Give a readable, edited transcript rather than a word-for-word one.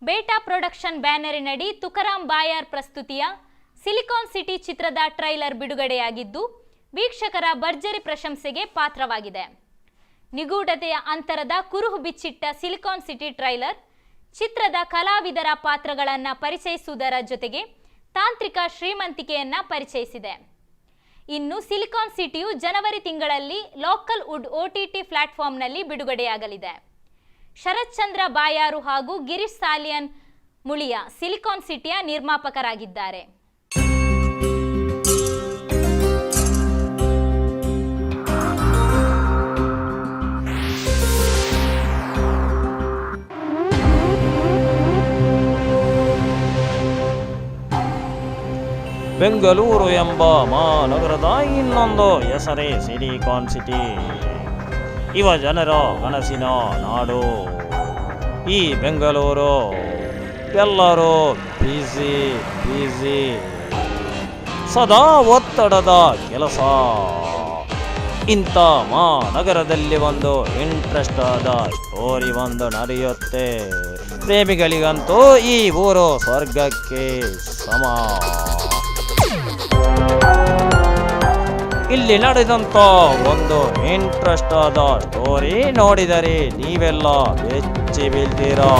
ಬೇಟಾ production ಬ್ಯಾನರಿನಡಿ Tukaram Bayar ಪ್ರಸ್ತುತಿಯ silicon city ಚಿತ್ರದ trailer ಬಿಡುಗಡೆಯಾಗಿದ್ದು ವೀಕ್ಷಕರ ಭರ್ಜರಿ ಪ್ರಶಂಸೆಗೆ ಪಾತ್ರವಾಗಿದೆ. ನಿಗೂಢತೆಯ ಅಂತರದ ಕುರುಹು ಬಿಚ್ಚಿಟ್ಟ ಸಿಲಿಕಾನ್ ಸಿಟಿ ಟ್ರೈಲರ್ ಚಿತ್ರದ ಕಲಾವಿದರ ಪಾತ್ರಗಳನ್ನು ಪರಿಚಯಿಸುವುದರ ಜೊತೆಗೆ ತಾಂತ್ರಿಕ ಶ್ರೀಮಂತಿಕೆಯನ್ನು ಪರಿಚಯಿಸಿದೆ. ಇನ್ನು ಸಿಲಿಕಾನ್ ಸಿಟಿಯು ಜನವರಿ ತಿಂಗಳಲ್ಲಿ ಲೋಕಲ್ ವುಡ್ OTT ಪ್ಲಾಟ್ಫಾರ್ಮ್ನಲ್ಲಿ ಬಿಡುಗಡೆಯಾಗಲಿದೆ. ಶರತ್ ಚಂದ್ರ ಬಾಯಾರು ಹಾಗೂ ಗಿರೀಶ್ ಸಾಲಿಯನ್ ಮುಳಿಯ ಸಿಲಿಕಾನ್ ಸಿಟಿಯ ನಿರ್ಮಾಪಕರಾಗಿದ್ದಾರೆ. ಬೆಂಗಳೂರು ಎಂಬ ಮಹಾನಗರದ ಇನ್ನೊಂದು ಹೆಸರೇ ಸಿಲಿಕಾನ್ ಸಿಟಿ. ಯುವ ಜನರ ಕನಸಿನ ನಾಡು ಈ ಬೆಂಗಳೂರು. ಎಲ್ಲರೂ ಬ್ಯುಸಿ, ಸದಾ ಒತ್ತಡದ ಕೆಲಸ. ಇಂಥ ಮಹಾನಗರದಲ್ಲಿ ಒಂದು ಇಂಟ್ರೆಸ್ಟ್ ಆದ ಸ್ಟೋರಿ ಒಂದು ನಡೆಯುತ್ತೆ. ಪ್ರೇಮಿಗಳಿಗಂತೂ ಈ ಊರು ಸ್ವರ್ಗಕ್ಕೆ ಸಮ. ಇಲ್ಲಿ ನಡೆದಂತ ಒಂದು ಇಂಟ್ರೆಸ್ಟ್ ಆದ ಸ್ಟೋರಿ ನೋಡಿದರೆ ನೀವೆಲ್ಲ ಬೆಚ್ಚಿ ಬೀಳ್ತೀರಾ.